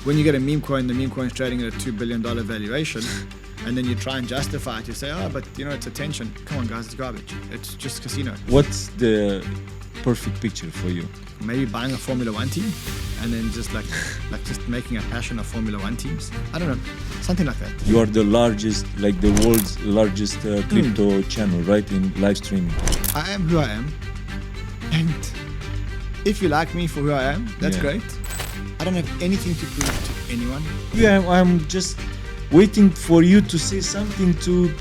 when you get a meme coin, the meme coin's trading at a $2 billion valuation, and then you try and justify it. You say, oh, but you know, it's attention. Come on, guys, it's garbage. It's just casino. What's the perfect picture for you? Maybe buying a Formula One team, and then just like just making a passion of Formula One teams. I don't know, something like that. You are the largest, like the world's largest crypto channel, right, in live streaming. I am who I am, and if you like me for who I am, that's great. I don't have anything to prove to anyone. Yeah, I'm just waiting for you to say something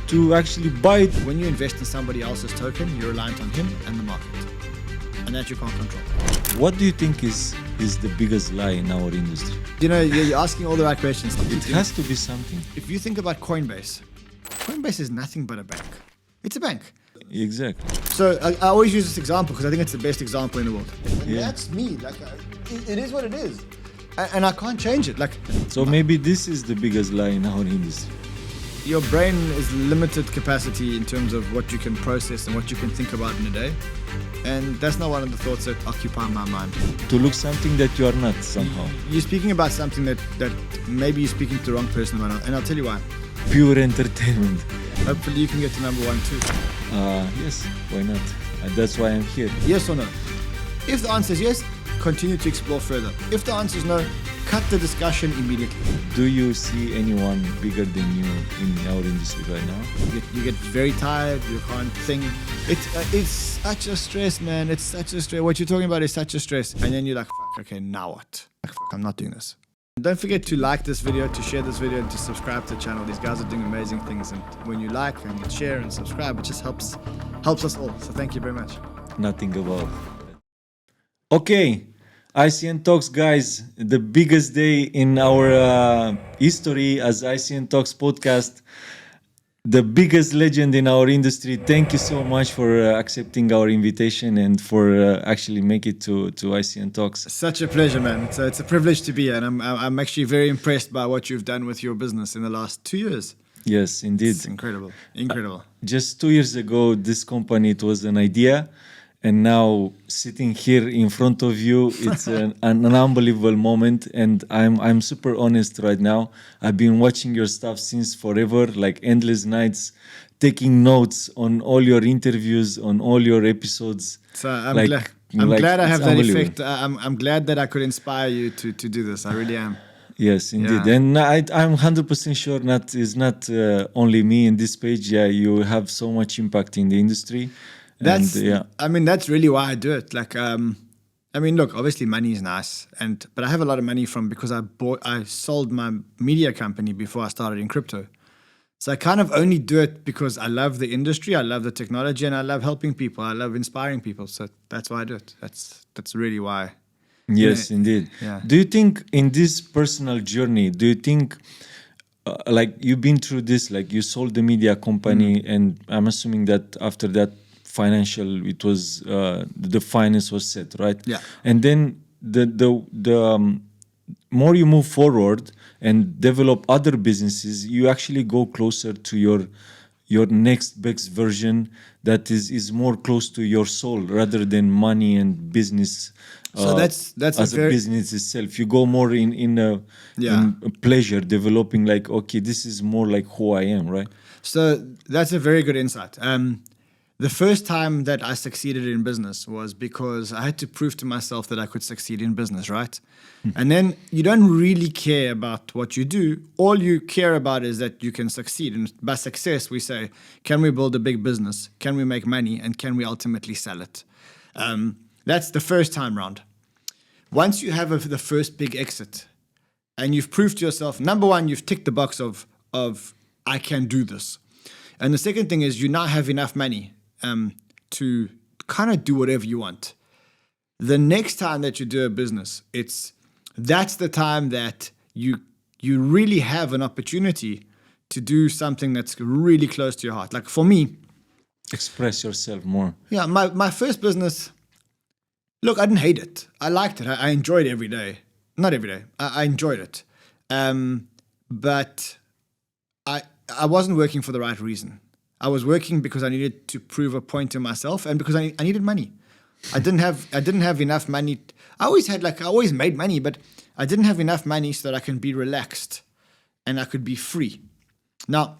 to actually buy it. When you invest in somebody else's token, you're reliant on him and the market, and that you can't control. What do you think is the biggest lie in our industry? You know, you're asking all the right questions. It has to be something. If you think about Coinbase is nothing but a bank. It's a bank. Exactly. So I always use this example because I think it's the best example in the world. And Yeah. that's me. Like, it is what it is, and I can't change it. Like, So maybe this is the biggest lie in our industry. your brain is limited capacity in terms of what you can process and what you can think about in a day, and that's not one of the thoughts that occupy my mind. To look something that you are not somehow. You're speaking about something that maybe you're speaking to the wrong person right now, and I'll tell you why. Pure entertainment. Hopefully you can get to number one too. Yes, why not? That's why I'm here. Yes or no? If the answer is yes, continue to explore further. If the answer is no, cut the discussion immediately. Do you see anyone bigger than you in our industry right now? You get very tired, you can't think. It's such a stress, man. It's such a stress. What you're talking about is such a stress. And then you're like, fuck, okay, now what? Like, fuck, I'm not doing this. Don't forget to like this video, to share this video, and to subscribe to the channel. These guys are doing amazing things. And when you like and share and subscribe, it just helps us all. So thank you very much. Nothing about. Okay, ICN Talks, guys. The biggest day in our history as ICN Talks podcast. The biggest legend in our industry. Thank you so much for accepting our invitation and for actually make it to ICN Talks. Such a pleasure, man. It's a privilege to be here, and I'm actually very impressed by what you've done with your business in the last 2 years. Yes, indeed. It's incredible. Incredible. Just 2 years ago, this company, it was an idea. And now sitting here in front of you, it's an unbelievable moment. And I'm super honest right now. I've been watching your stuff since forever, like endless nights, taking notes on all your interviews, on all your episodes. So I'm glad I have that effect. I'm glad that I could inspire you to do this. I really am. Yes, indeed. Yeah. And I'm 100% sure it's not only me in this page. Yeah, you have so much impact in the industry. That's yeah. I mean, that's really why I do it. Like, I mean, look, obviously money is nice, but I have a lot of money because I sold my media company before I started in crypto. So I kind of only do it because I love the industry, I love the technology, and I love helping people. I love inspiring people. So that's why I do it. That's really why. Yes, indeed. Yeah. Do you think in this personal journey, do you think like you've been through this, like you sold the media company, and I'm assuming that after that financial, it was the finance was set, right? Yeah. And then the more you move forward and develop other businesses, you actually go closer to your next best version that is more close to your soul rather than money and business. So that's as a business itself. You go more in a pleasure, developing like, okay, this is more like who I am, right? So that's a very good insight. The first time that I succeeded in business was because I had to prove to myself that I could succeed in business, right? And then you don't really care about what you do. All you care about is that you can succeed. And by success, we say, can we build a big business? Can we make money? And can we ultimately sell it? That's the first time round. Once you have the first big exit and you've proved to yourself, number one, you've ticked the box of I can do this. And the second thing is you now have enough money to kind of do whatever you want. The next time that you do a business, that's the time that you really have an opportunity to do something that's really close to your heart. Like for me, express yourself more. Yeah, my first business, look, I didn't hate it. I liked it. I enjoyed it every day. Not every day. I enjoyed it. But I wasn't working for the right reason. I was working because I needed to prove a point to myself and because I needed money. I didn't have enough money. I always made money, but I didn't have enough money so that I can be relaxed and I could be free. Now,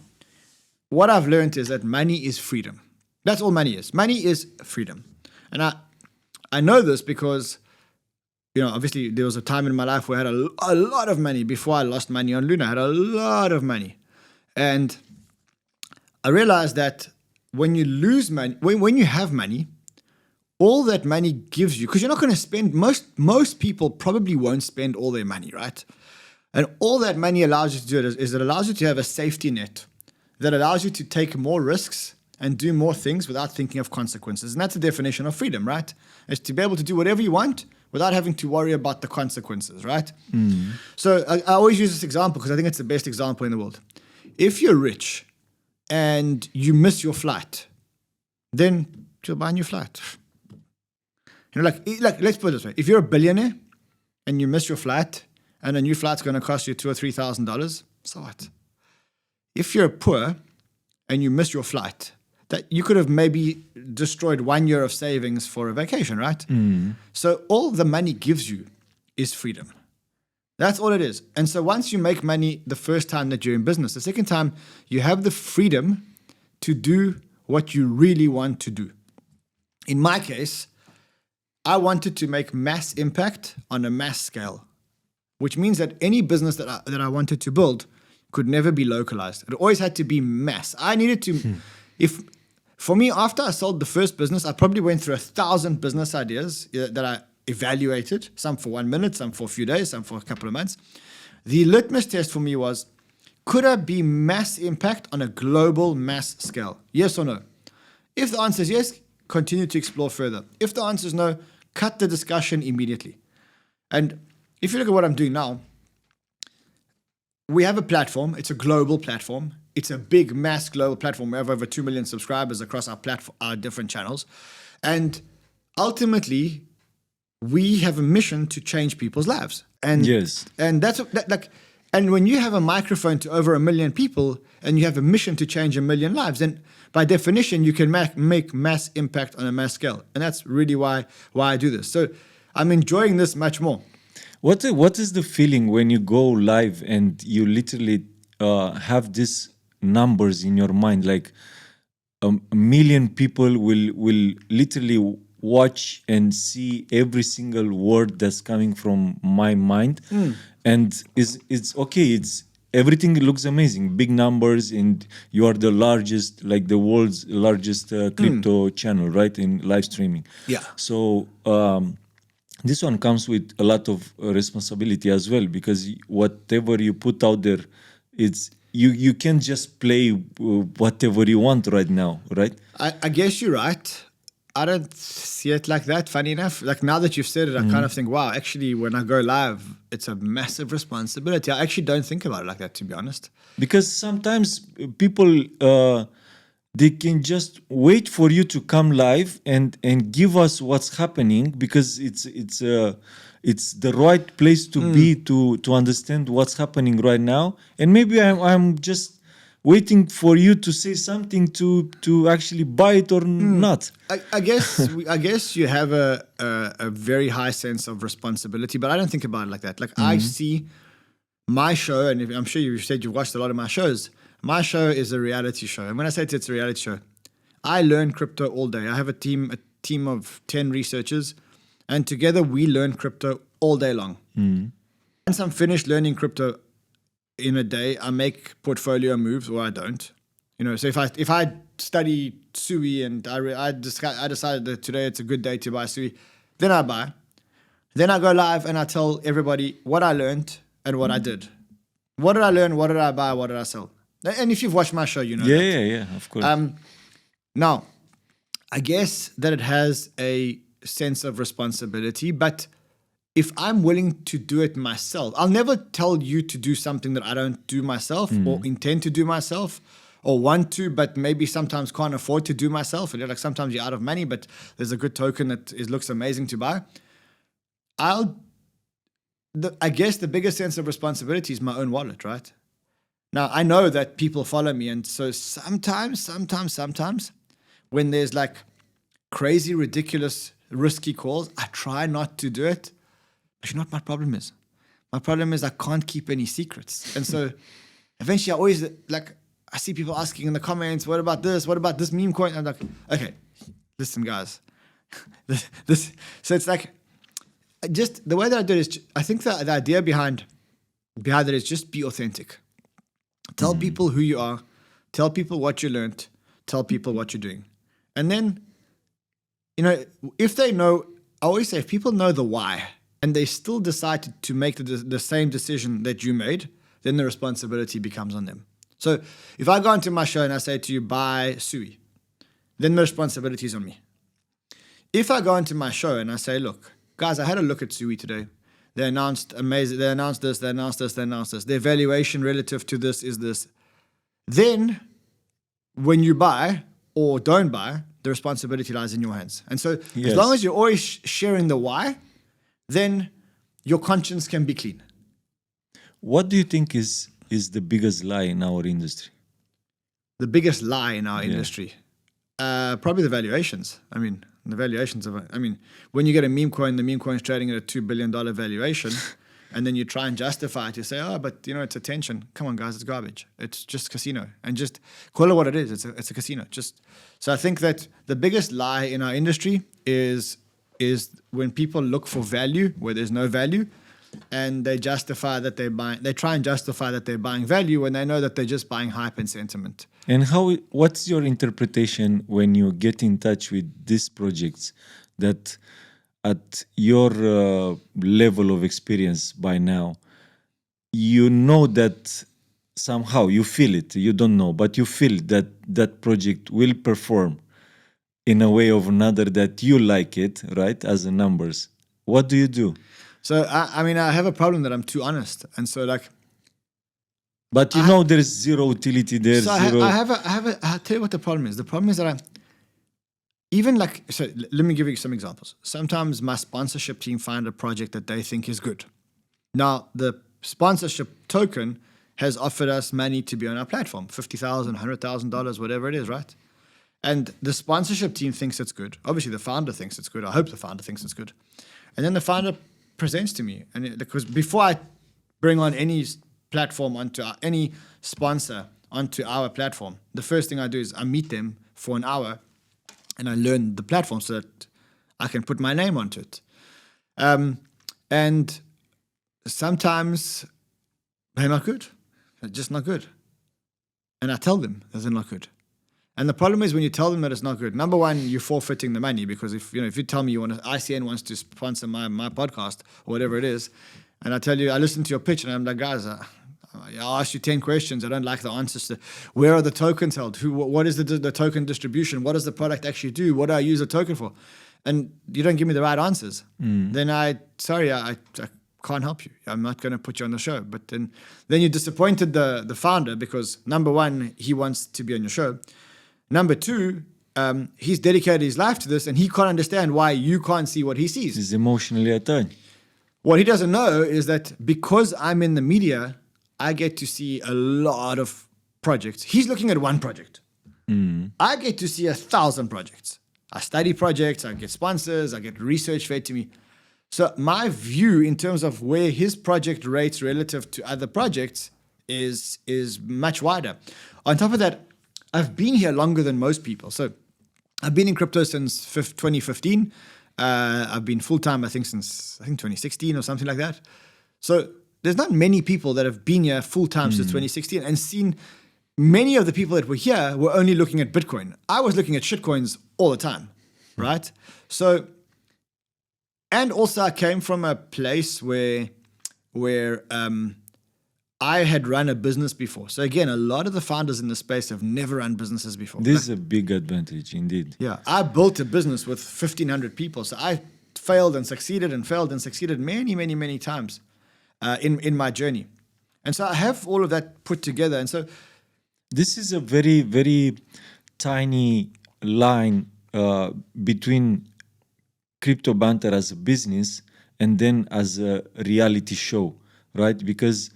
what I've learned is that money is freedom. That's all money is. Money is freedom. And I know this because, obviously there was a time in my life where I had a lot of money before I lost money on Luna. I had a lot of money. And I realized that when you lose money, when you have money, all that money gives you, because you're not going to spend, most people probably won't spend all their money, right? And all that money allows you to do is it allows you to have a safety net that allows you to take more risks and do more things without thinking of consequences. And that's the definition of freedom, right? It's to be able to do whatever you want without having to worry about the consequences, right? So I always use this example because I think it's the best example in the world. If you're rich and you miss your flight, then you'll buy a new flight. Like let's put it this way. If you're a billionaire and you miss your flight and a new flight's going to cost you $2,000 or $3,000, so what? If you're poor and you miss your flight, that you could have maybe destroyed 1 year of savings for a vacation, right? So all the money gives you is freedom. That's all it is. And so once you make money the first time that you're in business, the second time you have the freedom to do what you really want to do. In my case, I wanted to make mass impact on a mass scale, which means that any business that I wanted to build could never be localized. It always had to be mass. I needed to, for me, after I sold the first business, I probably went through 1,000 business ideas that I evaluated, some for 1 minute, some for a few days, some for a couple of months. The litmus test for me was, could I be mass impact on a global mass scale? Yes or no? If the answer is yes, continue to explore further. If the answer is no, cut the discussion immediately. And if you look at what I'm doing now, we have a platform. It's a global platform. It's a big mass global platform. We have over 2 million subscribers across our platform, our different channels. And ultimately, we have a mission to change people's lives. And yes. And that's and when you have a microphone to over 1 million people and you have a mission to change 1 million lives, then by definition, you can make mass impact on a mass scale. And that's really why I do this. So I'm enjoying this much more. What is the feeling when you go live and you literally have these numbers in your mind? Like 1 million people will literally watch and see every single word that's coming from my mind. And it's okay. It's everything looks amazing, big numbers, and you are the largest, like the world's largest crypto channel, right, in live streaming. Yeah. So this one comes with a lot of responsibility as well, because whatever you put out there, it's you can't just play whatever you want right now, right? I guess you're right. I don't see it like that, funny enough. Like now that you've said it, I kind of think, wow, actually, when I go live, it's a massive responsibility. I actually don't think about it like that, to be honest. Because sometimes people, they can just wait for you to come live and give us what's happening, because it's the right place to be to understand what's happening right now. And maybe I'm just waiting for you to say something to actually buy it or not. I guess you have a very high sense of responsibility, but I don't think about it like that. Like I see my show, and I'm sure you've said you've watched a lot of my shows. My show is a reality show, and when I say it's a reality show, I learn crypto all day. I have a team of 10 researchers, and together we learn crypto all day long. Once I'm finished learning crypto in a day, I make portfolio moves, or I don't. So if I study Sui and I decided that today it's a good day to buy Sui, then I buy. Then I go live and I tell everybody what I learned and what I did. What did I learn? What did I buy? What did I sell? And if you've watched my show, you know that. Yeah, of course. Now, I guess that it has a sense of responsibility, but if I'm willing to do it myself, I'll never tell you to do something that I don't do myself or intend to do myself or want to, but maybe sometimes can't afford to do myself. And like sometimes you're out of money, but there's a good token that looks amazing to buy. I guess the biggest sense of responsibility is my own wallet, right? Now, I know that people follow me. And so sometimes, when there's like crazy, ridiculous, risky calls, I try not to do it. But you know what my problem is? My problem is I can't keep any secrets. And so eventually I always, like, I see people asking in the comments, what about this? What about this meme coin? I'm like, okay, listen, guys. So it's like, just the way that I do it is, I think the idea behind it is just be authentic. Tell people who you are. Tell people what you learned. Tell people what you're doing. And then, you know, if they know, I always say, if people know the why and they still decide to make the same decision that you made, then the responsibility becomes on them. So if I go into my show and I say to you, buy Sui, then the responsibility is on me. If I go into my show and I say, look, guys, I had a look at Sui today. They announced amazing. They announced this. They announced this. They announced this. Their valuation relative to this is this. Then, when you buy or don't buy, the responsibility lies in your hands. And so, as long as you're always sharing the why, then your conscience can be clean. What do you think is the biggest lie in our industry? The biggest lie in our industry, probably the valuations. I mean, the valuations of it. I mean, when you get a meme coin, the meme coin is trading at a $2 billion valuation, and then you try and justify it. You say, oh, but you know, it's attention. Come on, guys, it's garbage. It's just casino, and just call it what it is. It's a casino. So I think that the biggest lie in our industry is when people look for value where there's no value, and they justify that they're buying. They try and justify that they're buying value when they know that they're just buying hype and sentiment. And what's your interpretation when you get in touch with these projects that at your level of experience by now, you know that somehow you feel it, you don't know, but you feel that that project will perform in a way or another that you like it, right, as the numbers. What do you do? So, I mean, I have a problem that I'm too honest. And so, like... But you know there's zero utility there. So I'll tell you what the problem is. The problem is that let me give you some examples. Sometimes my sponsorship team find a project that they think is good. Now, the sponsorship token has offered us money to be on our platform, $50,000, $100,000, whatever it is, right? And the sponsorship team thinks it's good. Obviously, the founder thinks it's good. I hope the founder thinks it's good. And then the founder presents to me, because before I bring on any platform any sponsor onto our platform, the first thing I do is I meet them for an hour and I learn the platform so that I can put my name onto it. And sometimes they're not good. They're just not good. And I tell them that they're not good. And the problem is when you tell them that it's not good, number one, you're forfeiting the money, because if you tell me ICN wants to sponsor my podcast or whatever it is, and I tell you, I listen to your pitch and I'm like, guys, I'll ask you 10 questions. I don't like the answers to where are the tokens held? What is the token distribution? What does the product actually do? What do I use the token for? And you don't give me the right answers. Then I can't help you. I'm not going to put you on the show. But then you disappointed the founder, because number one, he wants to be on your show. Number two, he's dedicated his life to this and he can't understand why you can't see what he sees. He's emotionally attached. What he doesn't know is that because I'm in the media, I get to see a lot of projects. He's looking at one project. I get to see 1,000 projects. I study projects, I get sponsors, I get research fed to me. So my view in terms of where his project rates relative to other projects is much wider. On top of that, I've been here longer than most people. So I've been in crypto since 2015. I've been full-time, I think, since 2016 or something like that. So there's not many people that have been here full-time since 2016 and seen many of the people that were here were only looking at Bitcoin. I was looking at shitcoins all the time, right? So, and also I came from a place where I had run a business before. So again, a lot of the founders in the space have never run businesses before. This is a big advantage indeed. Yeah, I built a business with 1,500 people. So I failed and succeeded and failed and succeeded many, many, many times in my journey. And so I have all of that put together. And so this is a very, very tiny line between Crypto Banter as a business and then as a reality show, right? Because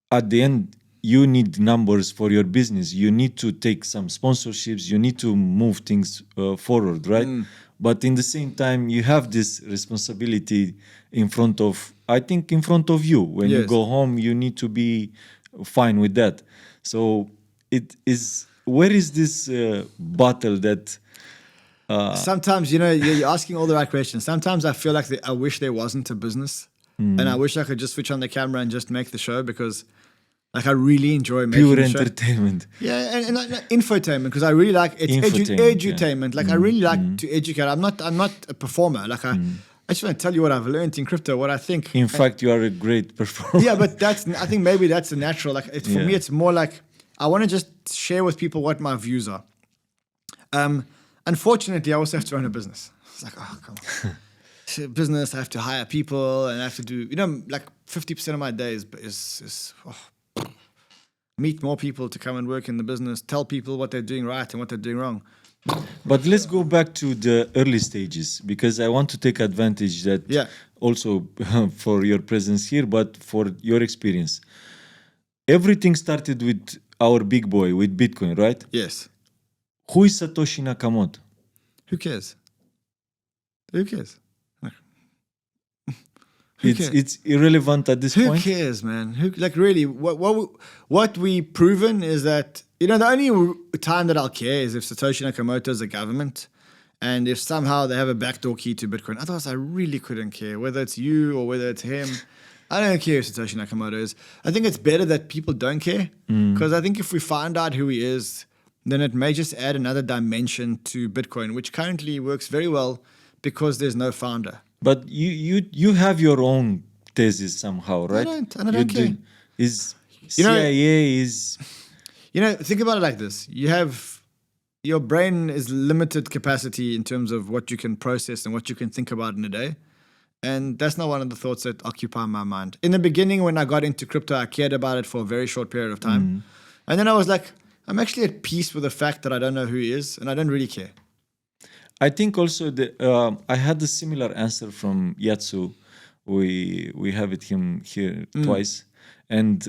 at the end, you need numbers for your business. You need to take some sponsorships. You need to move things forward, right? But in the same time, you have this responsibility in front of, I think, in front of you. When you Yes. go home, you need to be fine with that. So it is. Where is this battle that? Sometimes, you're asking all the right questions. Sometimes I feel like I wish there wasn't a business, and I wish I could just switch on the camera and just make the show, because like I really enjoy making Pure the show. entertainment. Yeah, and infotainment, because I really like it's Infotainment, edutainment. Like I really like to educate. I'm not a performer. Like I just want to tell you what I've learned in crypto, what I think. In fact, you are a great performer. Yeah, but I think maybe that's a natural. Like for me, it's more like I want to just share with people what my views are. Unfortunately, I also have to run a business. It's like, oh, come on. Business, I have to hire people, and I have to do, like 50% of my day is meet more people to come and work in the business, tell people what they're doing right and what they're doing wrong. But let's go back to the early stages, because I want to take advantage that also for your presence here, but for your experience. Everything started with our big boy, with Bitcoin, right? Yes. Who is Satoshi Nakamoto? Who cares? Who cares? It's irrelevant at this point. Who cares, man? Really? What we've proven is that the only time that I'll care is if Satoshi Nakamoto is a government, and if somehow they have a backdoor key to Bitcoin. Otherwise, I really couldn't care whether it's you or whether it's him. I don't care if Satoshi Nakamoto is. I think it's better that people don't care, because I think if we find out who he is, then it may just add another dimension to Bitcoin, which currently works very well because there's no founder. But you have your own thesis somehow, right? I don't care. Is CIA is... think about it like this. Your brain is limited capacity in terms of what you can process and what you can think about in a day. And that's not one of the thoughts that occupy my mind. In the beginning, when I got into crypto, I cared about it for a very short period of time. And then I was like, I'm actually at peace with the fact that I don't know who he is, and I don't really care. I think also I had a similar answer from Yatsu. We have him here twice, and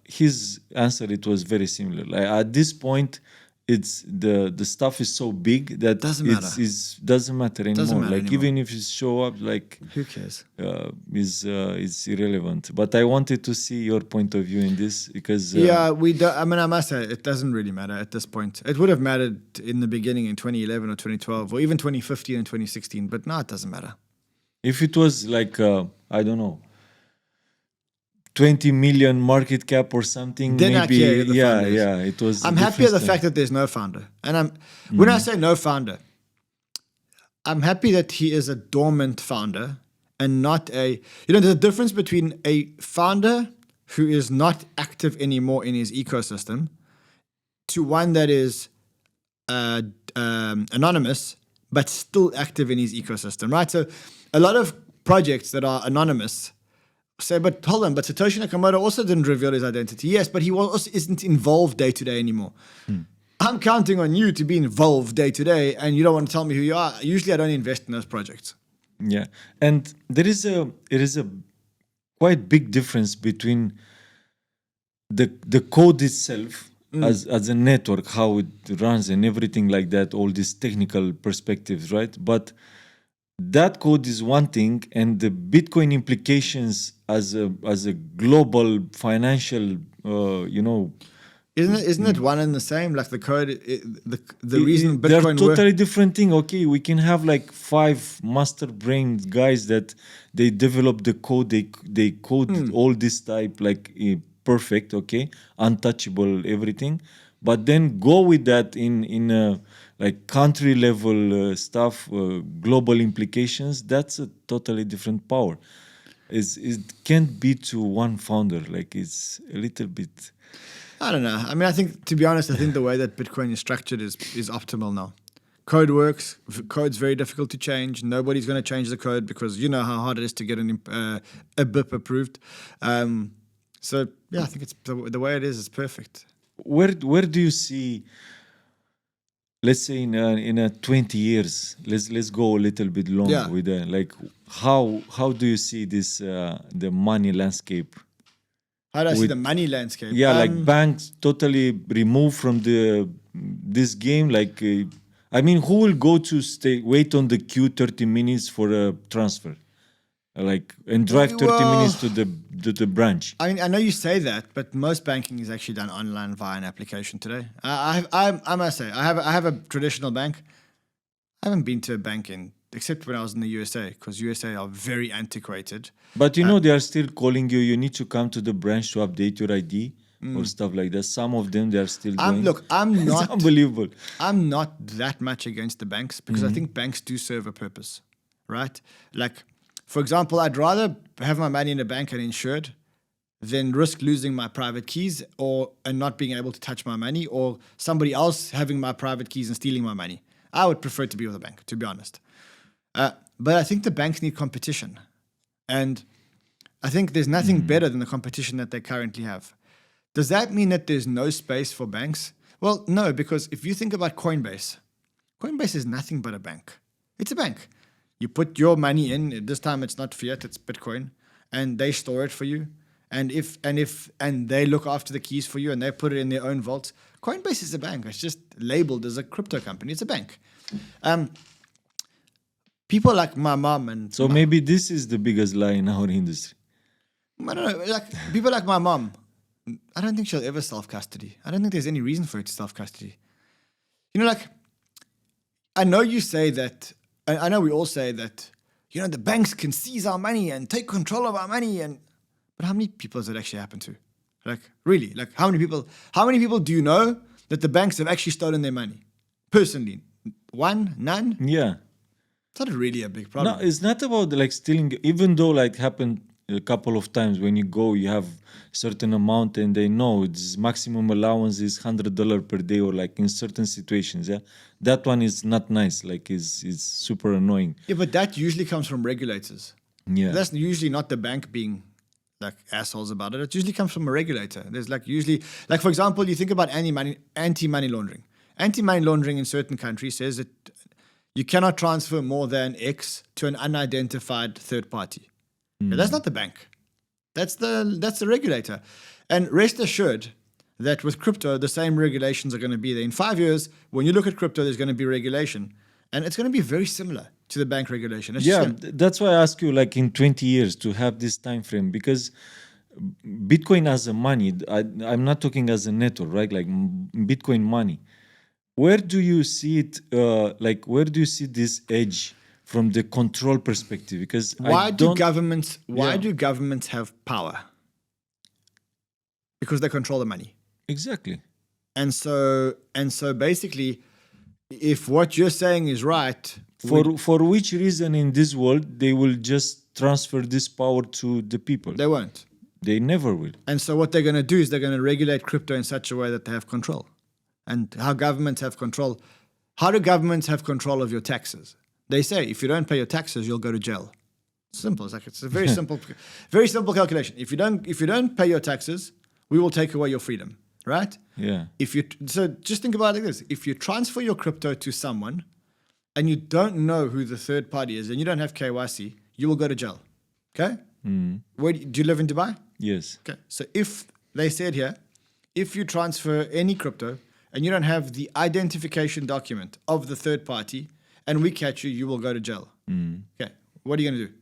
his answer, it was very similar. Like at this point, it's the stuff is so big that doesn't matter anymore. Even if you show up, like who cares? Is irrelevant. But I wanted to see your point of view in this, because we do, I must say it doesn't really matter at this point. It would have mattered in the beginning in 2011 or 2012 or even 2015 and 2016, but now it doesn't matter. If it was like I don't know, 20 million market cap or something, then maybe it was. I'm happy at the fact that there's no founder, and when I say no founder, I'm happy that he is a dormant founder and not there's a difference between a founder who is not active anymore in his ecosystem to one that is anonymous but still active in his ecosystem, right? So a lot of projects that are anonymous say, but hold on, but Satoshi Nakamoto also didn't reveal his identity. Yes, but he also isn't involved day to day anymore. I'm counting on you to be involved day to day, and you don't want to tell me who you are. Usually I don't invest in those projects. Yeah, and there is a quite big difference between the code itself as a network, how it runs and everything like that, all these technical perspectives, right? But that code is one thing, and the Bitcoin implications as a global financial, Isn't it one and the same? Like the code, the reason Bitcoin they're totally different thing. Okay, we can have like 5 master brain guys that they develop the code, they code all this type like perfect, okay, untouchable, everything. But then go with that in like country level stuff, global implications. That's a totally different power. It can't be to one founder. Like it's a little bit. I don't know. I mean, I think, to be honest, I think the way that Bitcoin is structured is optimal now. Code works. Code's very difficult to change. Nobody's going to change the code because you know how hard it is to get a BIP approved. So yeah, I think it's the way it is perfect. Where do you see? Let's say in a 20 years. Let's go a little bit longer with that. Like how do you see this the money landscape? How do I see the money landscape? Yeah, like banks totally removed from this game. Like, I mean, who will go to wait on the queue 30 minutes for a transfer? and drive 30 Well, minutes to the branch. I mean, I know you say that, but most banking is actually done online via an application today. I must say, I have a traditional bank. I haven't been to a bank except when I was in the USA, because USA are very antiquated. But they are still calling you. You need to come to the branch to update your ID or stuff like that. Some of them, they are still going. Look, I'm It's not unbelievable. I'm not that much against the banks because I think banks do serve a purpose, right? Like, for example, I'd rather have my money in a bank and insured than risk losing my private keys and not being able to touch my money, or somebody else having my private keys and stealing my money. I would prefer to be with a bank, to be honest. But I think the banks need competition. And I think there's nothing better than the competition that they currently have. Does that mean that there's no space for banks? Well, no, because if you think about Coinbase is nothing but a bank. It's a bank. You put your money in, this time it's not fiat, it's Bitcoin, and they store it for you. And they look after the keys for you and they put it in their own vaults. Coinbase is a bank. It's just labeled as a crypto company. It's a bank. People like my mom and So maybe this is the biggest lie in our industry. I don't know, like people like my mom, I don't think she'll ever self-custody. I don't think there's any reason for her to self-custody. Like, I know you say that, I know we all say that, the banks can seize our money and take control of our money, but how many people does it actually happen to? Like, really? Like, how many people do you know that the banks have actually stolen their money? Personally? One? None? Yeah. It's not really a big problem. No, it's not about stealing, even though happened a couple of times. When you go, you have a certain amount and they know its maximum allowance is $100 per day, or in certain situations. Yeah, that one is not nice. Is super annoying. Yeah, but that usually comes from regulators. Yeah, that's usually not the bank being assholes about it. It usually comes from a regulator. There's usually, for example, you think about anti-money laundering. Anti-money laundering in certain countries says that you cannot transfer more than X to an unidentified third party. Now, that's not the bank. That's the regulator. And rest assured that with crypto, the same regulations are going to be there. In 5 years, when you look at crypto, there's going to be regulation. And it's going to be very similar to the bank regulation. That's why I ask you, in 20 years, to have this time frame, because Bitcoin as a money, I'm not talking as a network, right? Bitcoin money. Where do you see it? Where do you see this edge from the control perspective? Because why do governments have power? Because they control the money. Exactly. And so basically, if what you're saying is right, for which reason in this world they will just transfer this power to the people? They won't. They never will. And so what they're going to do is they're going to regulate crypto in such a way that they have control. And how governments have control. How do governments have control of your taxes? They say if you don't pay your taxes, you'll go to jail. Simple. It's a very simple, very simple calculation. If you don't pay your taxes, we will take away your freedom, right? Yeah. So just think about it like this: if you transfer your crypto to someone, and you don't know who the third party is, and you don't have KYC, you will go to jail. Okay. Where do you live in Dubai? Yes. Okay. So if they said here, if you transfer any crypto and you don't have the identification document of the third party, and we catch you, you will go to jail. Okay. What are you going to do?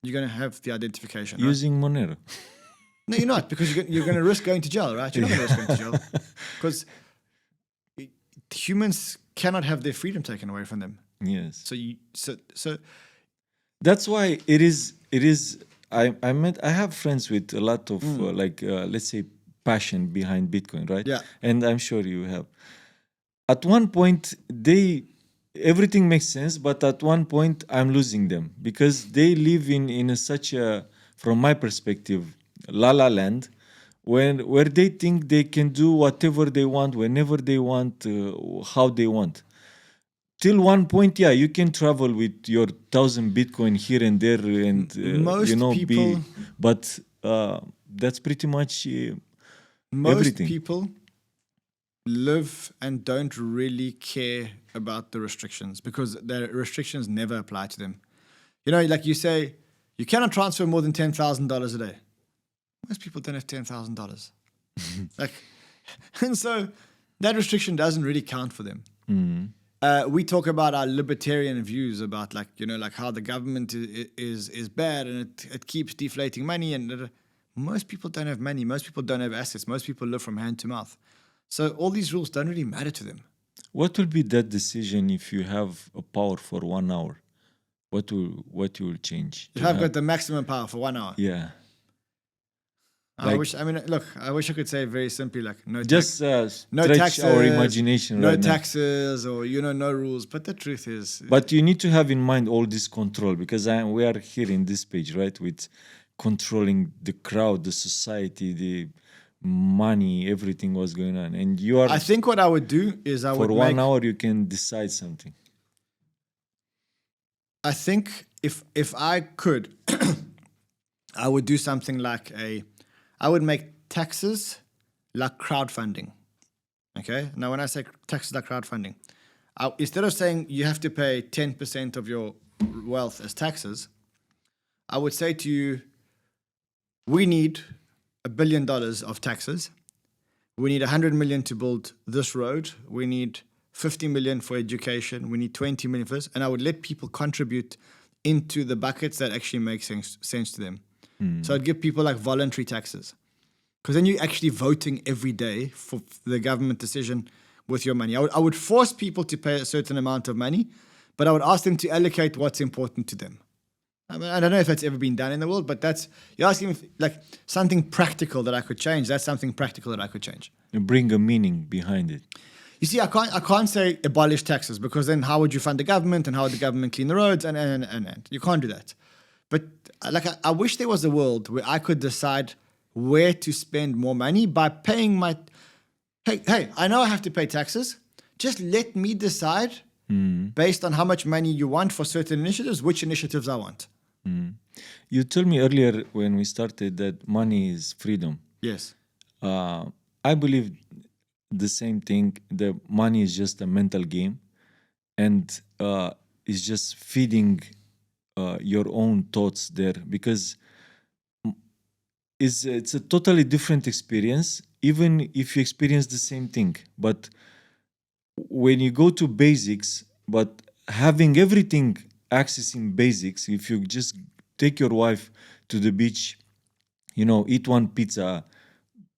You're going to have the identification. Using Monero. No, you're not, because you're going to risk going to jail, right? You're not going to risk going to jail. Because humans cannot have their freedom taken away from them. Yes. So that's why it is. I have friends with a lot of let's say passion behind Bitcoin, right? Yeah. And I'm sure you have. At one point, everything makes sense, but at one point, I'm losing them because they live in such a, from my perspective, la la land, where they think they can do whatever they want, whenever they want, how they want. Till one point, yeah, you can travel with your 1,000 Bitcoin here and there, and people, but that's pretty much most everything. People live and don't really care about the restrictions because the restrictions never apply to them. Like you say, you cannot transfer more than $10,000 a day. Most people don't have $10,000. And so that restriction doesn't really count for them. we talk about our libertarian views about like, like how the government is bad and it keeps deflating money. And most people don't have money. Most people don't have assets. Most people live from hand to mouth. So all these rules don't really matter to them. What will be that decision if you have a power for 1 hour? What will change? If I've got the maximum power for 1 hour. Yeah. I wish I could say very simply, like no stretch taxes, our imagination no right now. taxes, or no rules. But the truth is, But you need to have in mind all this control, because we are here in this page, right, with controlling the crowd, the society, the money, everything was going on, and you are. I think what I would do is for 1 hour you can decide something. I think if I could, I would do something like I would make taxes like crowdfunding. Okay? Now, when I say taxes like crowdfunding, instead of saying you have to pay 10% of your wealth as taxes, I would say to you, we need $1 billion of taxes. We need 100 million to build this road. We need 50 million for education. We need 20 million for this. And I would let people contribute into the buckets that actually make sense to them. So I'd give people like voluntary taxes, because then you're actually voting every day for the government decision with your money. I would force people to pay a certain amount of money, but I would ask them to allocate what's important to them. I mean, I don't know if that's ever been done in the world, but you're asking if, like, something practical that I could change. That's something practical that I could change. And bring a meaning behind it. You see, I can't say abolish taxes, because then how would you fund the government and how would the government clean the roads and you can't do that. But like I wish there was a world where I could decide where to spend more money by paying my. Hey, I know I have to pay taxes. Just let me decide based on how much money you want for certain initiatives, which initiatives I want. You told me earlier when we started that money is freedom. Yes. I believe the same thing. The money is just a mental game, and it's just feeding your own thoughts there, because it's a totally different experience, even if you experience the same thing. But when you go to basics, but having everything accessing basics, if you just take your wife to the beach, eat one pizza,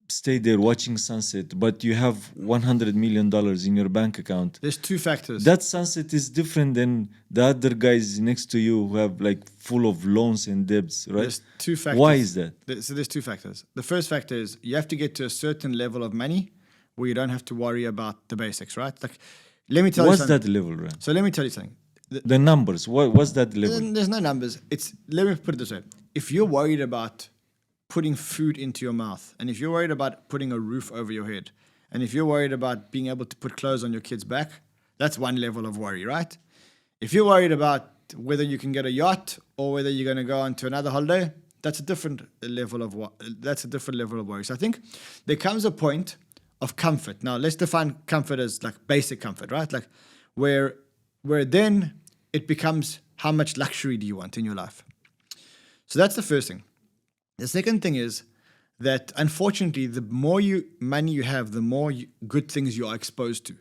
stay there watching sunset, but you have $100 million in your bank account. There's two factors. That sunset is different than the other guys next to you who have like full of loans and debts, right? There's two factors. Why is that? So there's two factors. The first factor is you have to get to a certain level of money where you don't have to worry about the basics, right? Like, let me tell you something. What's that level, right? So let me tell you something. The numbers. What's that level? There's no numbers. Let me put it this way. If you're worried about putting food into your mouth, and if you're worried about putting a roof over your head, and if you're worried about being able to put clothes on your kid's back, that's one level of worry, right? If you're worried about whether you can get a yacht or whether you're going to go on to another holiday, that's a different level of worry. So I think there comes a point of comfort. Now let's define comfort as like basic comfort, right? Like where then it becomes how much luxury do you want in your life? So that's the first thing. The second thing is that, unfortunately, the more money you have, the more good things you are exposed to.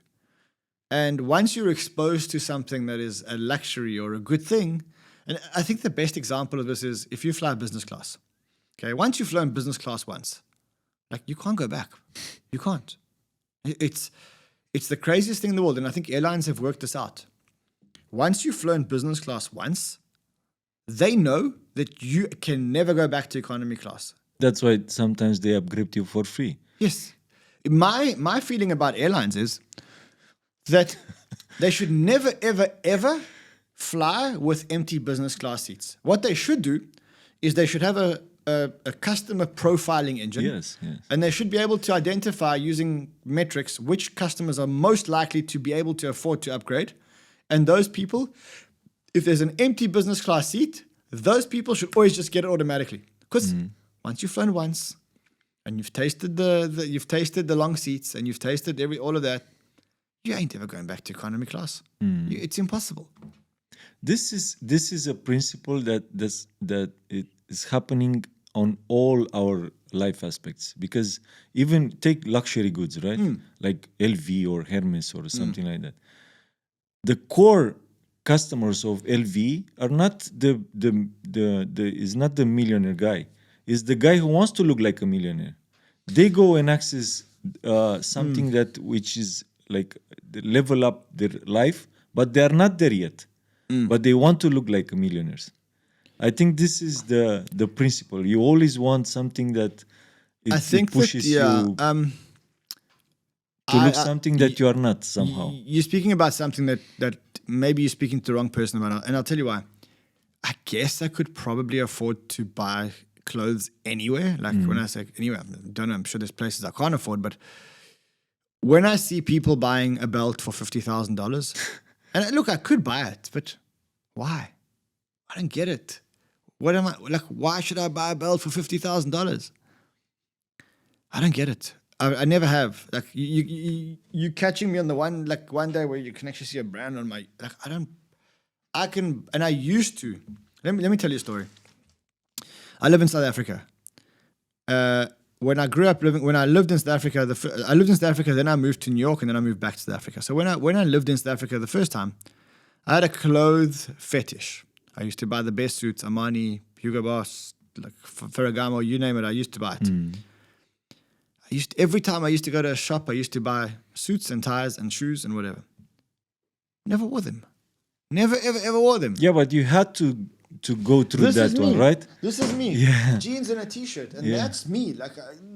And once you're exposed to something that is a luxury or a good thing, and I think the best example of this is if you fly business class. Okay, once you've flown business class once, like you can't go back. You can't. It's the craziest thing in the world, and I think airlines have worked this out. Once you've flown business class once, they know that you can never go back to economy class. That's why sometimes they upgrade you for free. Yes. My feeling about airlines is that they should never, ever, ever fly with empty business class seats. What they should do is they should have a customer profiling engine. Yes. And they should be able to identify using metrics which customers are most likely to be able to afford to upgrade. And those people, if there's an empty business class seat, those people should always just get it automatically. Because once you've flown once and you've tasted the long seats and you've tasted all of that, you ain't ever going back to economy class. It's impossible. This is a principle that it is happening on all our life aspects, because even take luxury goods, right? Like LV or Hermes or something like that. the core customers of LV are not is not the millionaire guy. Is the guy who wants to look like a millionaire. They go and access something that which is like the level up their life, but they are not there yet. But they want to look like millionaires. I think this is the principle. You always want something that it pushes you to look something that you are not somehow. You're speaking about something that maybe you're speaking to the wrong person about, and I'll tell you why. I guess I could probably afford to buy clothes anywhere. Like when I say anywhere, I don't know, I'm sure there's places I can't afford, but when I see people buying a belt for $50,000, and look, I could buy it, but why? I don't get it. What am I like? Why should I buy a belt for $50,000? I don't get it. I never have. Like you catching me on the one day where you can actually see a brand on my I used to. Let me tell you a story. I live in South Africa. When I lived in South Africa, I lived in South Africa, then I moved to New York, and then I moved back to South Africa. So when I lived in South Africa the first time, I had a clothes fetish. I used to buy the best suits, Armani, Hugo Boss, like Ferragamo, you name it, I used to buy it. Every time I used to go to a shop, I used to buy suits and ties and shoes and whatever. Never wore them. Never, ever wore them. Yeah, but you had to go through that one, right? This is me. Yeah. Jeans and a t-shirt, and that's me. Like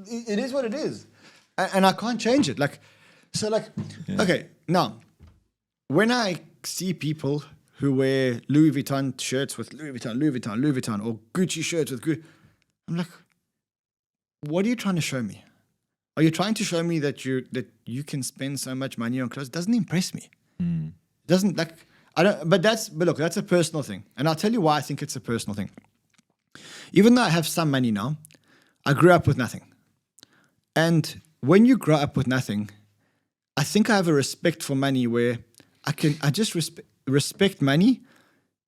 it is what it is, and I can't change it. Okay, now when I see people who wear Louis Vuitton shirts with Louis Vuitton, or Gucci shirts with Gucci, I'm like, what are you trying to show me? Are you trying to show me that you can spend so much money on clothes? It doesn't impress me. It doesn't But look, that's a personal thing. And I'll tell you why I think it's a personal thing. Even though I have some money now, I grew up with nothing. And when you grow up with nothing, I think I have a respect for money where I just respect money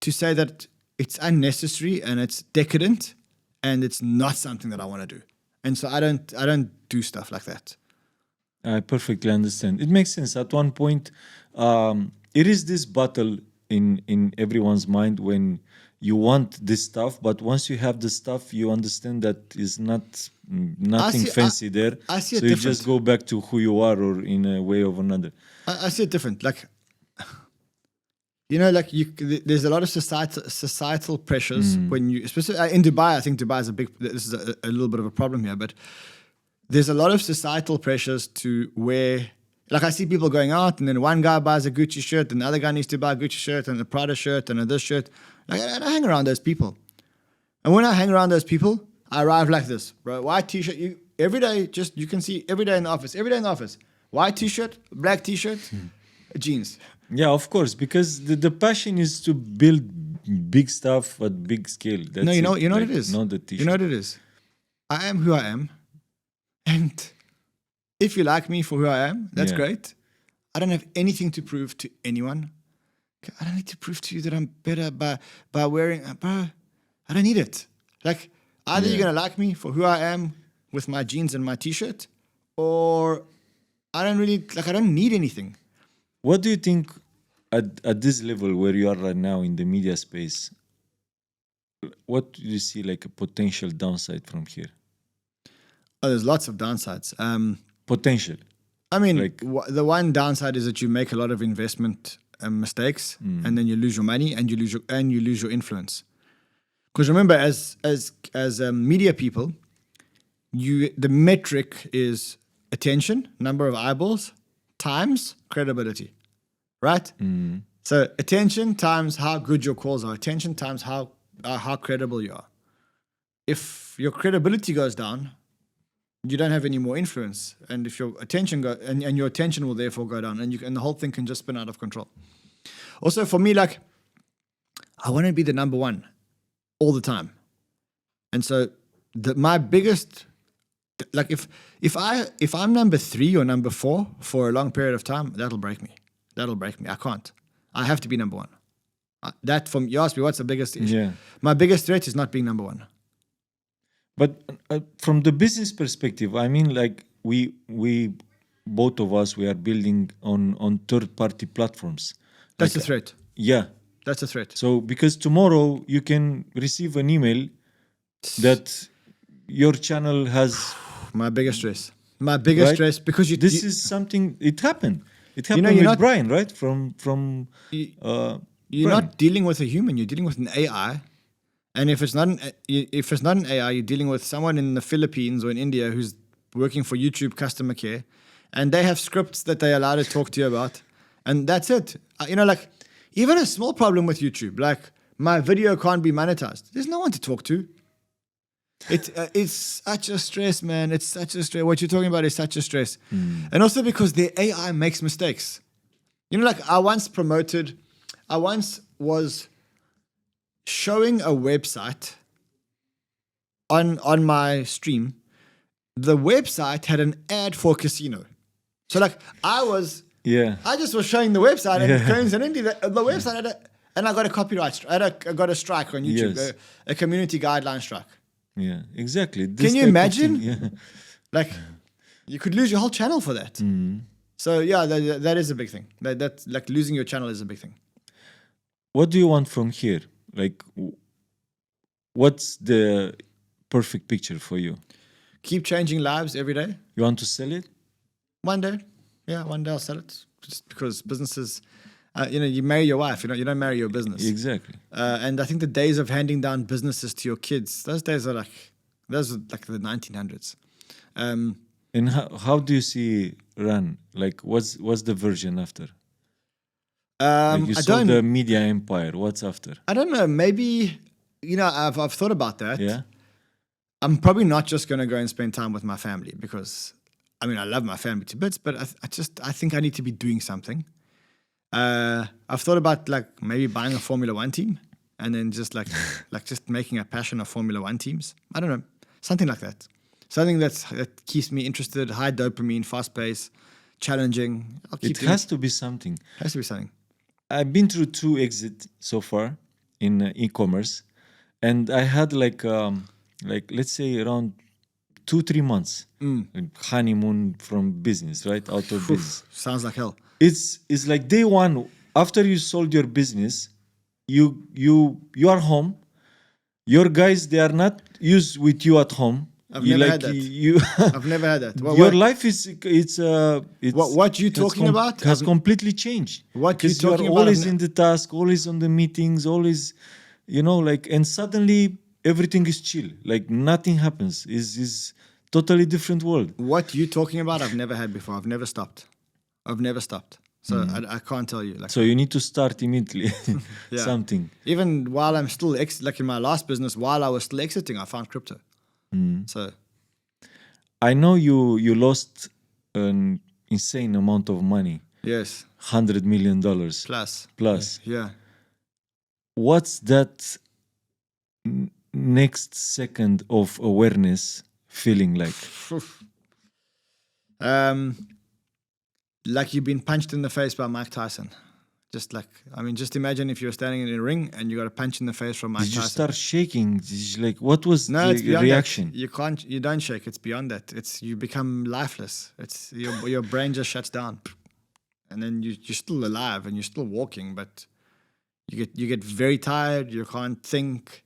to say that it's unnecessary and it's decadent and it's not something that I want to do. And so I don't do stuff like that. I perfectly understand. It makes sense. At one point, it is this battle in everyone's mind when you want this stuff, but once you have the stuff, you understand that is nothing fancy there. I see it so different. You just go back to who you are, or in a way or another. I see it different. Like, you know, like there's a lot of societal pressures when you, especially in Dubai. I think Dubai is this is a little bit of a problem here, but there's a lot of societal pressures to where, like, I see people going out, and then one guy buys a Gucci shirt, and the other guy needs to buy a Gucci shirt, and a Prada shirt, and a this shirt. Like, I hang around those people. And when I hang around those people, I arrive like this, bro. White t-shirt, every day, you can see every day in the office. White t-shirt, black t-shirt, jeans. Yeah, of course, because the passion is to build big stuff at big scale. That's you know what it is? Not the t-shirt. You know what it is? I am who I am. And if you like me for who I am, that's great. I don't have anything to prove to anyone. I don't need to prove to you that I'm better by wearing, bro. I don't need it. Like, either you're going to like me for who I am with my jeans and my t-shirt, or I don't need anything. What do you think at this level where you are right now in the media space, what do you see like a potential downside from here? Oh, there's lots of downsides. Potential. I mean, the one downside is that you make a lot of investment mistakes, and then you lose your money and you lose your influence. Because remember, as media people, the metric is attention, number of eyeballs, times credibility, right? So attention times how good your calls are, attention times how credible you are. If your credibility goes down, you don't have any more influence, and if your attention and your attention will therefore go down, and the whole thing can just spin out of control. Also, for me, like, I want to be the number one all the time, and so my biggest, like, if I'm number 3 or number 4 for a long period of time, that'll break me. I can't. I have to be number 1. You asked me what's the biggest issue. Yeah. My biggest threat is not being number 1. But from the business perspective, I mean, like, we both of us, we are building on third-party platforms. That's Like, a threat. Yeah. That's a threat. So because tomorrow you can receive an email that your channel has, My biggest stress. My biggest right? stress because This is something. It happened. It happened you're with not- Brian, right? From you're Brian. not dealing with a human. You're dealing with an AI. And if it's not an AI, you're dealing with someone in the Philippines or in India who's working for YouTube customer care, and they have scripts that they allow to talk to you about, and that's it. Like even a small problem with YouTube, like my video can't be monetized. There's no one to talk to. It's such a stress, man. It's such a stress. What you're talking about is such a stress, and also because the AI makes mistakes. Like I once was showing a website on my stream. The website had an ad for casino. So like I just was showing the website and coincidentally the website had and I got a copyright I got a strike on YouTube, Yes. a community guideline strike. Yeah, exactly. This Can you type of imagine? thing, yeah. Like you could lose your whole channel for that. So yeah, that is a big thing. That's like losing your channel is a big thing. What do you want from here? Like, what's the perfect picture for you? Keep changing lives every day. You want to sell it? One day. Yeah, one day I'll sell it. Just because businesses, you marry your wife, you don't marry your business. Exactly. And I think the days of handing down businesses to your kids, those days are like the 1900s. And how do you see run? Like, what's the version after? Like you saw the media empire. What's after? I don't know. Maybe, I've thought about that. Yeah. I'm probably not just going to go and spend time with my family because, I love my family to bits, but I think I need to be doing something. I've thought about like maybe buying a Formula One team and then just like just making a passion of Formula One teams. I don't know, something like that. Something that keeps me interested, high dopamine, fast pace, challenging. It has to be something. Has to be something. I've been through 2 exits so far in e-commerce, and I had like let's say around 2-3 months like honeymoon from business, right? Out of business. Sounds like hell. It's like day one after you sold your business, you are home. Your guys, they are not used with you at home. I've never had that. I've never had that. Your life is what you talking about has completely changed. What you Because talking you're about? always in the task, always on the meetings, always, and suddenly everything is chill. Like nothing happens. Is totally different world. What you talking about? I've never had before. I've never stopped. So I can't tell you. Like, So you need to start immediately. Something. even while I'm still like in my last business, while I was still exiting, I found crypto. So I know you lost an insane amount of money. yes, $100 million plus. Yeah. What's that next second of awareness feeling like? Like you've been punched in the face by Mike Tyson. Just imagine if you're standing in a ring and you got a punch in the face from Mike Did Tyson. you start shaking? What was No, it's the beyond reaction? that. You don't shake. It's beyond that. You become lifeless. It's your brain just shuts down, and then you're still alive and you're still walking, but you get very tired. You can't think.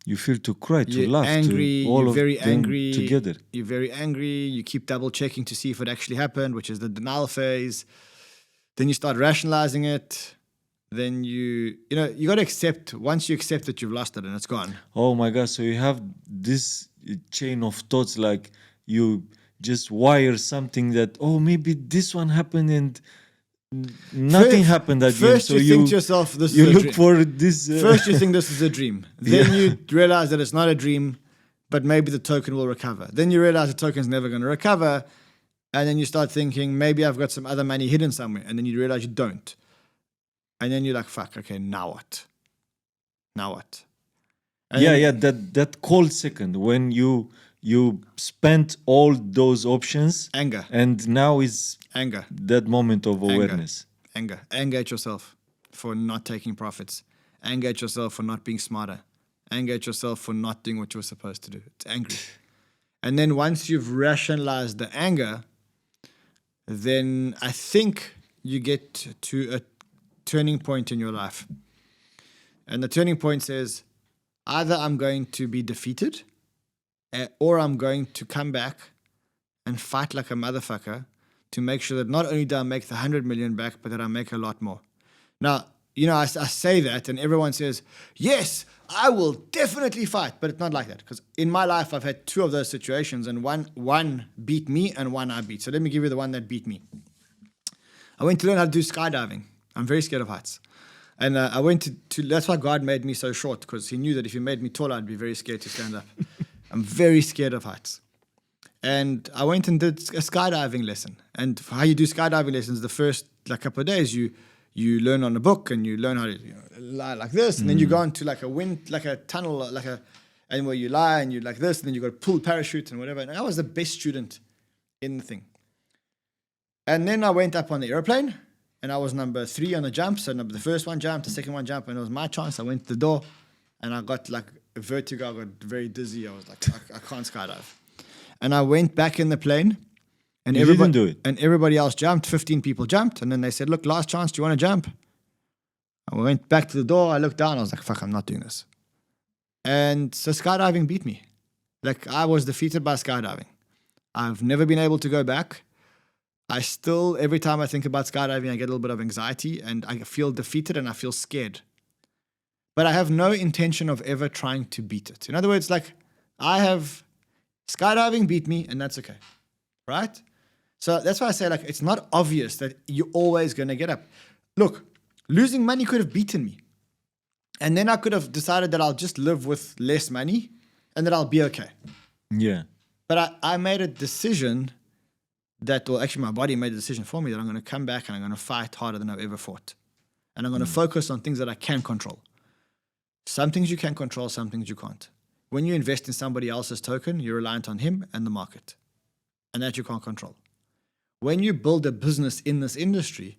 You feel to cry, to You're laugh, angry. to all You're of very them angry. together. You're very angry. You keep double checking to see if it actually happened, which is the denial phase. Then you start rationalizing it. Then you got to accept. Once you accept that you've lost it and it's gone. Oh my God! So you have this chain of thoughts, like you just wire something that maybe this one happened and nothing happened at the end. First, So you think to yourself, "This you is a look dream." for this. First, you think this is a dream. Then you realize that it's not a dream, but maybe the token will recover. Then you realize the token's never going to recover. And then you start thinking, maybe I've got some other money hidden somewhere. And then you realize you don't. And then you're like, fuck, okay, now what? And that cold second when you spent all those options. Anger. And now is Anger. that moment of awareness. Anger at yourself for not taking profits. Anger at yourself for not being smarter. Anger at yourself for not doing what you were supposed to do. It's angry. And then once you've rationalized the anger, then I think you get to turning point in your life. And the turning point says, either I'm going to be defeated or I'm going to come back and fight like a motherfucker to make sure that not only do I make the 100 million back, but that I make a lot more. Now, I say that and everyone says, yes, I will definitely fight. But it's not like that, because in my life, I've had two of those situations, and one beat me and one I beat. So let me give you the one that beat me. I went to learn how to do skydiving. I'm very scared of heights. And I went to that's why God made me so short, because he knew that if he made me taller, I'd be very scared to stand up. I'm very scared of heights. And I went and did a skydiving lesson. And for how you do skydiving lessons, the first couple of days, you learn on a book and you learn how to lie like this. And then you go into a tunnel, and where you lie and you like this. And then you got to pull parachute and whatever. And I was the best student in the thing. And then I went up on the airplane and I was number 3 on the jump. So the first one jumped, the second one jumped, and it was my chance. I went to the door and I got a vertigo. I got very dizzy. I was like, I can't skydive. And I went back in the plane, and everybody didn't do it. And everybody else jumped. 15 people jumped, and then they said, "Look, last chance. Do you want to jump?" I went back to the door. I looked down. I was like, "Fuck, I'm not doing this." And so skydiving beat me. I was defeated by skydiving. I've never been able to go back. I still, every time I think about skydiving, I get a little bit of anxiety, and I feel defeated, and I feel scared. But I have no intention of ever trying to beat it. In other words, skydiving beat me, and that's okay, right? So that's why I say, it's not obvious that you're always going to get up. Look, losing money could have beaten me. And then I could have decided that I'll just live with less money and that I'll be okay. Yeah. But I made a decision actually my body made a decision for me that I'm going to come back and I'm going to fight harder than I've ever fought. And I'm going to focus on things that I can control. Some things you can control, some things you can't. When you invest in somebody else's token, you're reliant on him and the market. And that you can't control. When you build a business in this industry,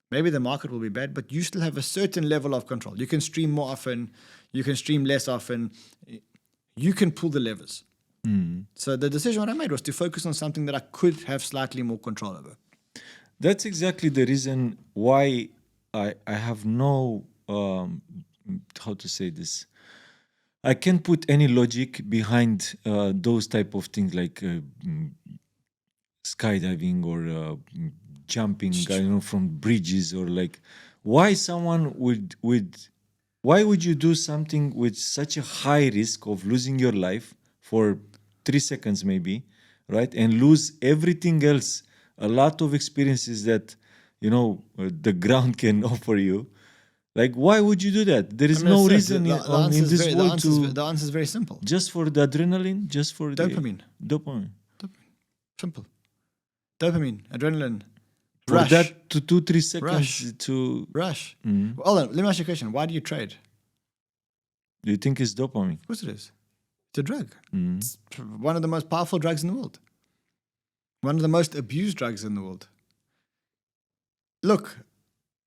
maybe the market will be bad, but you still have a certain level of control. You can stream more often, you can stream less often, you can pull the levers. So the decision what I made was to focus on something that I could have slightly more control over. That's exactly the reason why I have no, how to say this, I can't put any logic behind those type of things like skydiving or jumping, from bridges, or why someone why would you do something with such a high risk of losing your life for 3 seconds maybe, right? And lose everything else, a lot of experiences that, the ground can offer you. Why would you do that? There is no reason in this world to... The answer is very simple. Just for the adrenaline? Just for Dopamine. Dopamine. Simple. Dopamine, adrenaline, for rush. that to 2-3 seconds Rush. to... Rush. Mm. Well, let me ask you a question. Why do you trade? Do you think it's dopamine? Of course it is. It's a drug. Mm. It's one of the most powerful drugs in the world. One of the most abused drugs in the world. Look,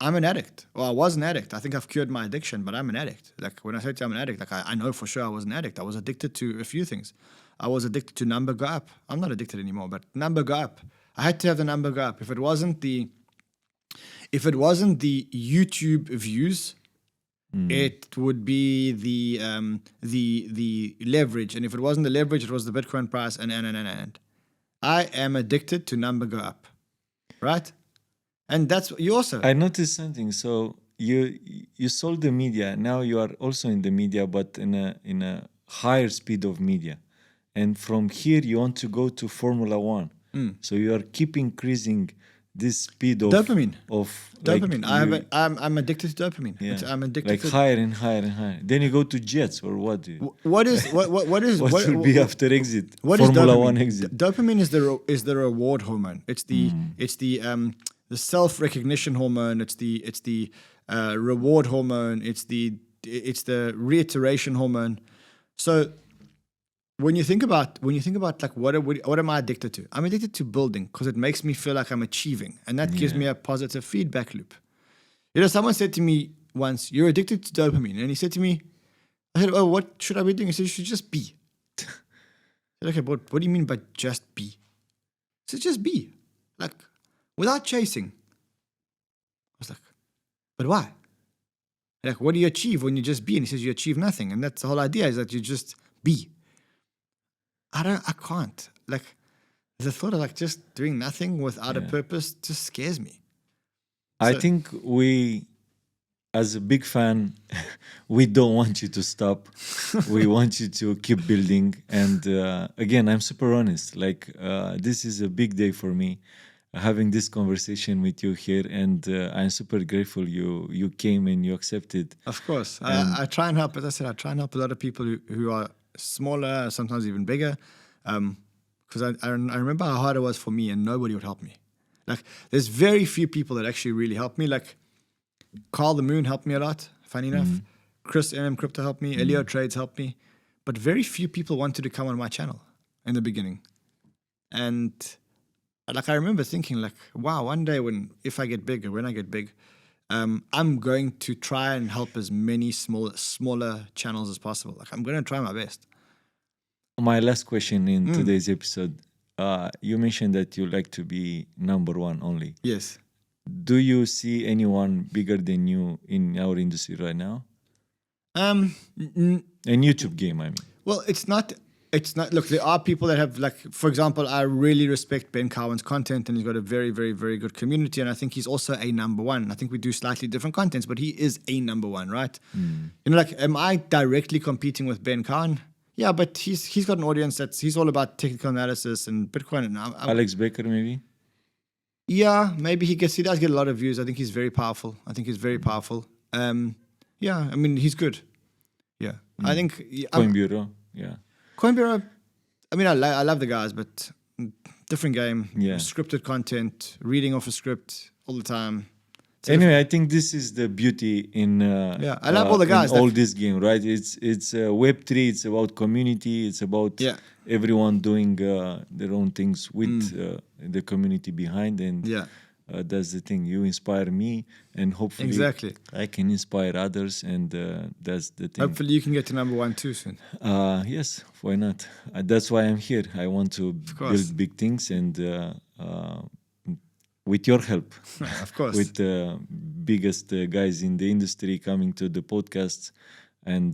I'm an addict. Well, I was an addict. I think I've cured my addiction, but I'm an addict. When I say to you I'm an addict, I know for sure I was an addict. I was addicted to a few things. I was addicted to number go up. I'm not addicted anymore, but number go up. I had to have the number go up. If it wasn't the YouTube views, it would be the leverage. And if it wasn't the leverage, it was the Bitcoin price and. I am addicted to number go up. Right? And that's you also. I noticed something. So you sold the media. Now you are also in the media, but in a higher speed of media. And from here you want to go to Formula 1. So you are keep increasing this speed of dopamine. Dopamine. I'm addicted to dopamine. Yeah. I'm addicted to higher and higher and higher. Then you go to jets or what? What will be after exit? What Formula is dopamine? 1 exit. Dopamine is the reward hormone. It's the self-recognition hormone. It's the reward hormone. It's the reiteration hormone. So when you think about what am I addicted to? I'm addicted to building because it makes me feel like I'm achieving, and that gives me a positive feedback loop. Someone said to me once, "You're addicted to dopamine," and he said to me, I said, "Oh, what should I be doing?" He said, "You should just be." I said, "Okay, but what do you mean by just be?" He said, "Just be, without chasing." I was like, But why? Like, what do you achieve when you just be? And he says, you achieve nothing. And that's the whole idea, is that you just be. I can't. Like, the thought of like just doing nothing without a purpose just scares me. I think we, as a big fan, we don't want you to stop. We want you to keep building. And again, I'm super honest. Like, this is a big day for me, having this conversation with you here. And I'm super grateful you came and you accepted. Of course. I try and help, as I said, I try and help a lot of people who are smaller, sometimes even bigger. Because I remember how hard it was for me and nobody would help me. Like, there's very few people that actually really help me. Like, Carl the Moon helped me a lot, funny enough. Chris Crypto helped me. Elio Trades helped me. But very few people wanted to come on my channel in the beginning. And like, I remember thinking like, wow, one day if I get big, or when I get big, I'm going to try and help as many smaller channels as possible. Like, I'm going to try my best. My last question in today's episode, you mentioned that you like to be number one only. Yes. Do you see anyone bigger than you in our industry right now? In YouTube game, I mean. Well, it's not. Look, there are people that have, like, for example, I really respect Ben Cowan's content, and he's got a very, very, very good community, and I think he's also a number one. I think we do slightly different contents, but he is a number one, right? You know, like, am I directly competing with Ben Cowan? Yeah, but he's got an audience he's all about technical analysis and Bitcoin. And Alex Baker, maybe. Yeah, maybe he does get a lot of views. I think he's very powerful. Yeah, I mean, he's good. Yeah, I think Coin Bureau. Yeah. Coin Bureau. I mean, I love the guys, but different game. Yeah. Scripted content, reading off a script all the time. Anyway, I think this is the beauty in I love all the guys. All this game, right? It's Web3. It's about community. It's about everyone doing their own things with the community behind. And that's the thing. You inspire me, and hopefully I can inspire others. And that's the thing. Hopefully you can get to number one too soon. Yes, why not? That's why I'm here. I want to build big things, and with your help, of course, with the biggest guys in the industry coming to the podcast, and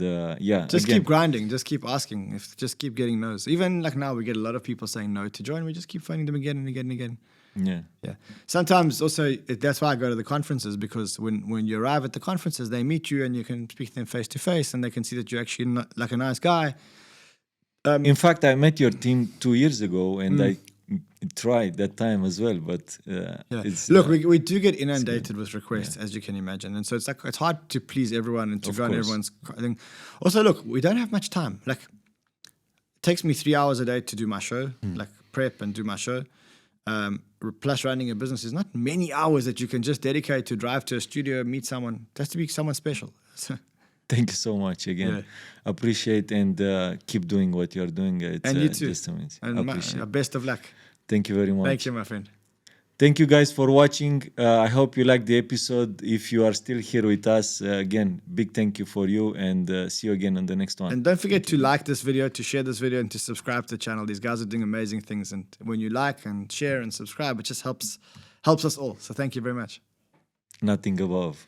just keep grinding, just keep asking, just keep getting no's. Even like now, we get a lot of people saying no to join. We just keep finding them again and again and again. Yeah. Sometimes also that's why I go to the conferences, because when you arrive at the conferences, they meet you and you can speak to them face to face, and they can see that you're actually not like a nice guy. In fact, I met your team 2 years ago, and I tried that time as well, but look, we do get inundated with requests, as you can imagine, and so it's like it's hard to please everyone and to go on everyone's thing. Also, look, we don't have much time. Like, it takes me 3 hours a day to do my show, like prep and do my show. Plus, running a business is not many hours that you can just dedicate to drive to a studio, meet someone. It has to be someone special. Thank you so much again. Appreciate, and keep doing what you're doing. And you too. Just amazing. And best of luck. Thank you very much. Thank you, my friend. Thank you guys for watching. I hope you liked the episode. If you are still here with us, again, big thank you for you, and see you again on the next one. And don't forget to like this video, to share this video, and to subscribe to the channel. These guys are doing amazing things, and when you like and share and subscribe, it just helps us all. So thank you very much. Nothing above.